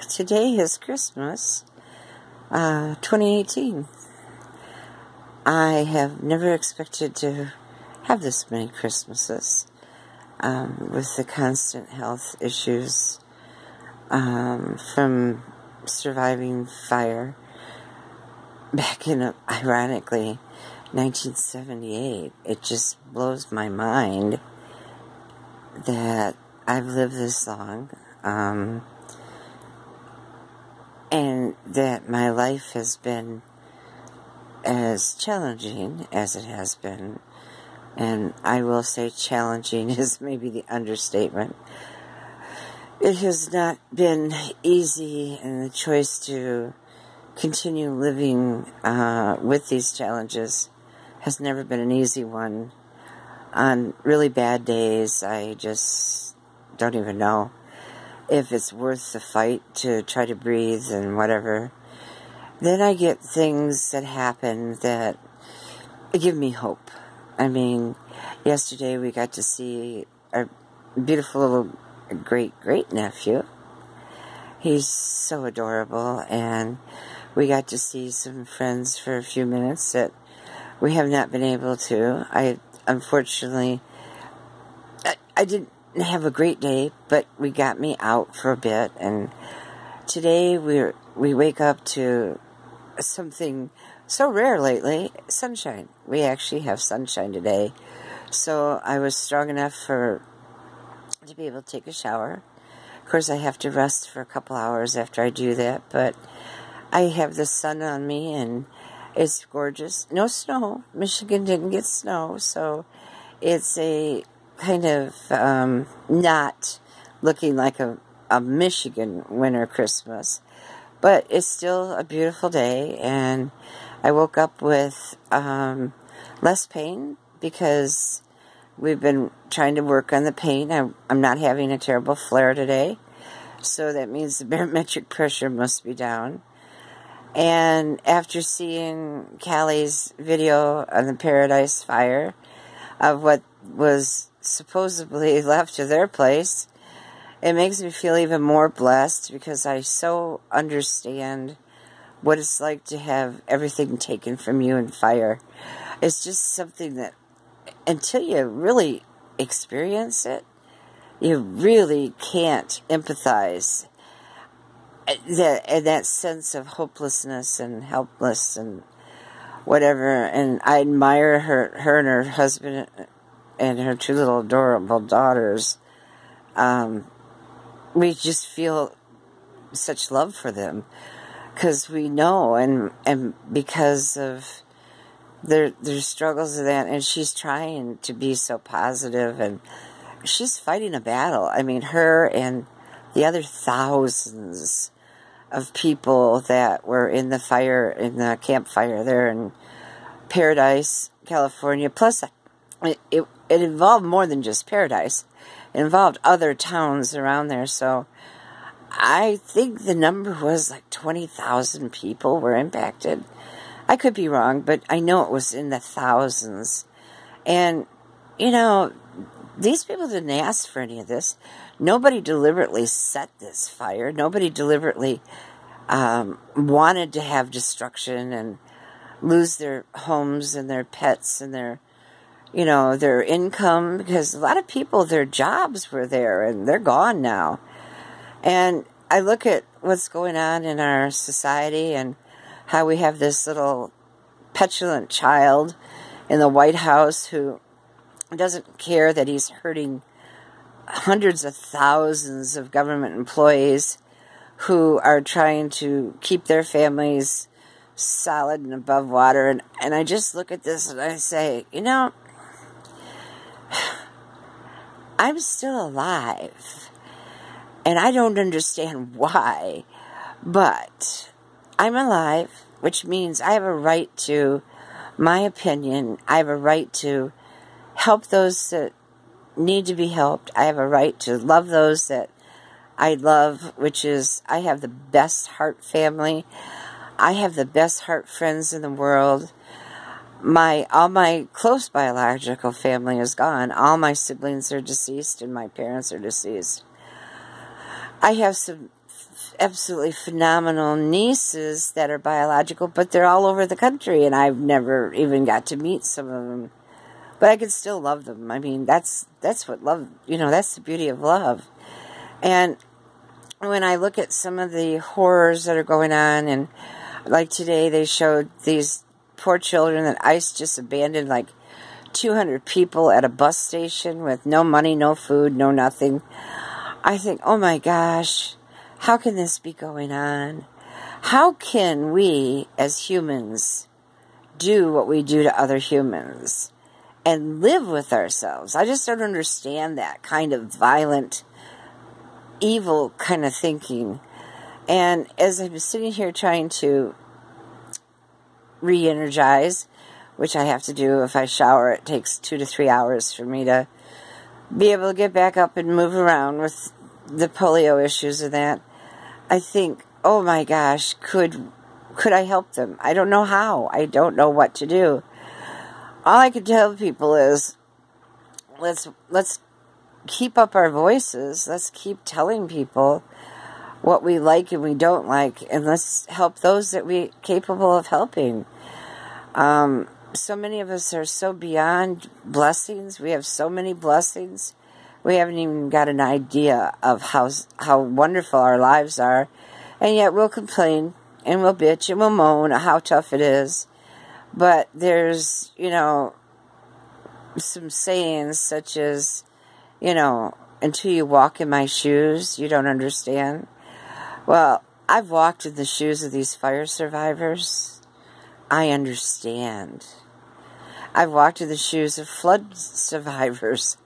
Today is Christmas, 2018. I have never expected to have this many Christmases, with the constant health issues, from surviving fire back in, ironically, 1978. It just blows my mind that I've lived this long, and that my life has been as challenging as it has been. And I will say challenging is maybe the understatement. It has not been easy, and the choice to continue living with these challenges has never been an easy one. On really bad days, I just don't even know if it's worth the fight to try to breathe and whatever. Then I get things that happen that give me hope. I mean, yesterday we got to see our beautiful little great-great-nephew. He's so adorable, and we got to see some friends for a few minutes that we have not been able to. Unfortunately, I didn't have a great day, but we got me out for a bit, and today we wake up to something so rare lately, sunshine. We actually have sunshine today, so I was strong enough to be able to take a shower. Of course, I have to rest for a couple hours after I do that, but I have the sun on me, and it's gorgeous. No snow. Michigan didn't get snow, so it's a kind of not looking like a Michigan winter Christmas. But it's still a beautiful day, and I woke up with less pain because we've been trying to work on the pain. I'm not having a terrible flare today, so that means the barometric pressure must be down. And after seeing Callie's video on the Paradise Fire of what was supposedly left of their place, it makes me feel even more blessed, because I so understand what it's like to have everything taken from you in fire. It's just something that, until you really experience it, you really can't empathize. That sense of hopelessness and helpless and whatever. And I admire her and her husband and her two little adorable daughters. We just feel such love for them, because we know, and because of their struggles of that. And she's trying to be so positive, and she's fighting a battle. I mean, her and the other thousands of people that were in the campfire there in Paradise, California. Plus, it involved more than just Paradise. It involved other towns around there. So I think the number was like 20,000 people were impacted. I could be wrong, but I know it was in the thousands. And, you know, these people didn't ask for any of this. Nobody deliberately set this fire. Nobody deliberately wanted to have destruction and lose their homes and their pets and their income, because a lot of people, their jobs were there and they're gone now. And I look at what's going on in our society and how we have this little petulant child in the White House who doesn't care that he's hurting hundreds of thousands of government employees who are trying to keep their families solid and above water. And I just look at this and I say, you know, I'm still alive, and I don't understand why, but I'm alive, which means I have a right to my opinion. I have a right to help those that need to be helped. I have a right to love those that I love, which is, I have the best heart family. I have the best heart friends in the world. All my close biological family is gone. All my siblings are deceased, and my parents are deceased. I have some absolutely phenomenal nieces that are biological, but they're all over the country, and I've never even got to meet some of them. But I could still love them. I mean, that's what love, that's the beauty of love. And when I look at some of the horrors that are going on, and like today they showed these poor children that ICE just abandoned like 200 people at a bus station with no money, no food, no nothing. I think, oh my gosh, how can this be going on? How can we as humans do what we do to other humans and live with ourselves? I just don't understand that kind of violent, evil kind of thinking. And as I'm sitting here trying to re-energize, which I have to do if I shower, it takes 2 to 3 hours for me to be able to get back up and move around with the polio issues and that. I think, oh my gosh, could I help them? I don't know how. I don't know what to do. All I can tell people is, let's keep up our voices. Let's keep telling people what we like and we don't like, and let's help those that we're capable of helping. So many of us are so beyond blessings. We have so many blessings. We haven't even got an idea of how wonderful our lives are. And yet we'll complain and we'll bitch and we'll moan how tough it is. But there's, some sayings such as, until you walk in my shoes, you don't understand. Well, I've walked in the shoes of these fire survivors. I understand. I've walked in the shoes of flood survivors.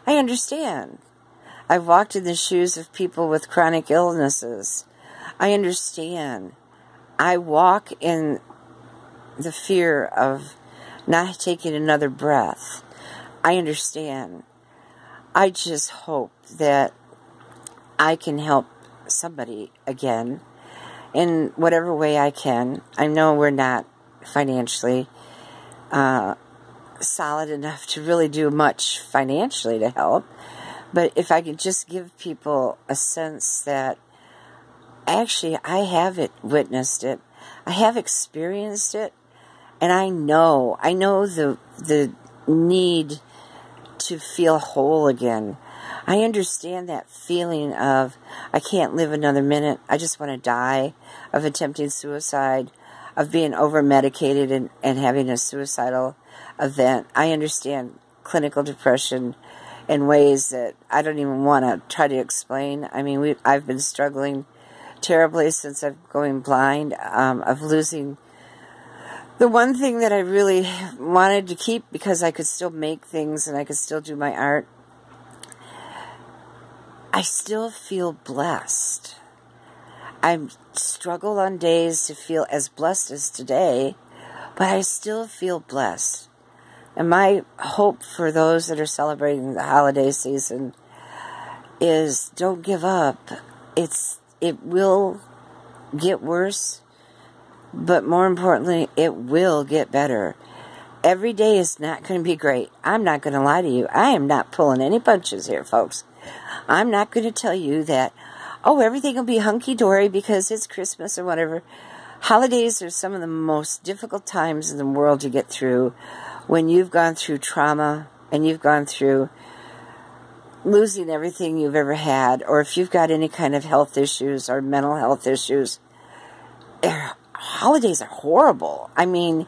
I understand. I've walked in the shoes of people with chronic illnesses. I understand. I walk in the fear of not taking another breath. I understand. I just hope that I can help somebody again in whatever way I can. I know we're not financially solid enough to really do much financially to help, but if I could just give people a sense that actually I have witnessed it, I have experienced it, and I know the need to feel whole again. I understand that feeling of, I can't live another minute, I just want to die, of attempting suicide, of being over-medicated and having a suicidal event. I understand clinical depression in ways that I don't even want to try to explain. I mean, I've been struggling terribly since I'm going blind, of losing the one thing that I really wanted to keep because I could still make things and I could still do my art. I still feel blessed. I struggle on days to feel as blessed as today, but I still feel blessed. And my hope for those that are celebrating the holiday season is, don't give up. It will get worse, but more importantly, it will get better. Every day is not going to be great. I'm not going to lie to you. I am not pulling any punches here, folks. I'm not going to tell you that, oh, everything will be hunky-dory because it's Christmas or whatever. Holidays are some of the most difficult times in the world to get through when you've gone through trauma and you've gone through losing everything you've ever had, or if you've got any kind of health issues or mental health issues. Holidays are horrible. I mean,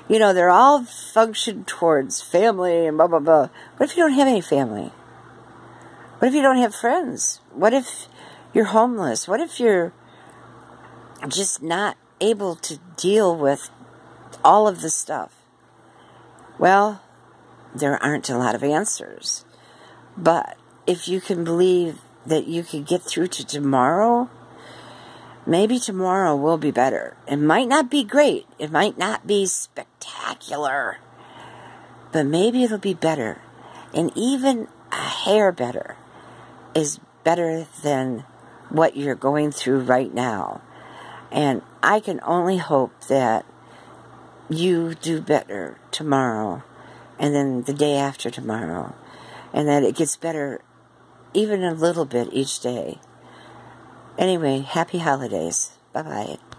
they're all functioned towards family and blah, blah, blah. What if you don't have any family? What if you don't have friends? What if you're homeless? What if you're just not able to deal with all of the stuff? Well, there aren't a lot of answers. But if you can believe that you can get through to tomorrow, maybe tomorrow will be better. It might not be great. It might not be spectacular. But maybe it'll be better. And even a hair better is better than what you're going through right now. And I can only hope that you do better tomorrow and then the day after tomorrow. And that it gets better even a little bit each day. Anyway, happy holidays. Bye-bye.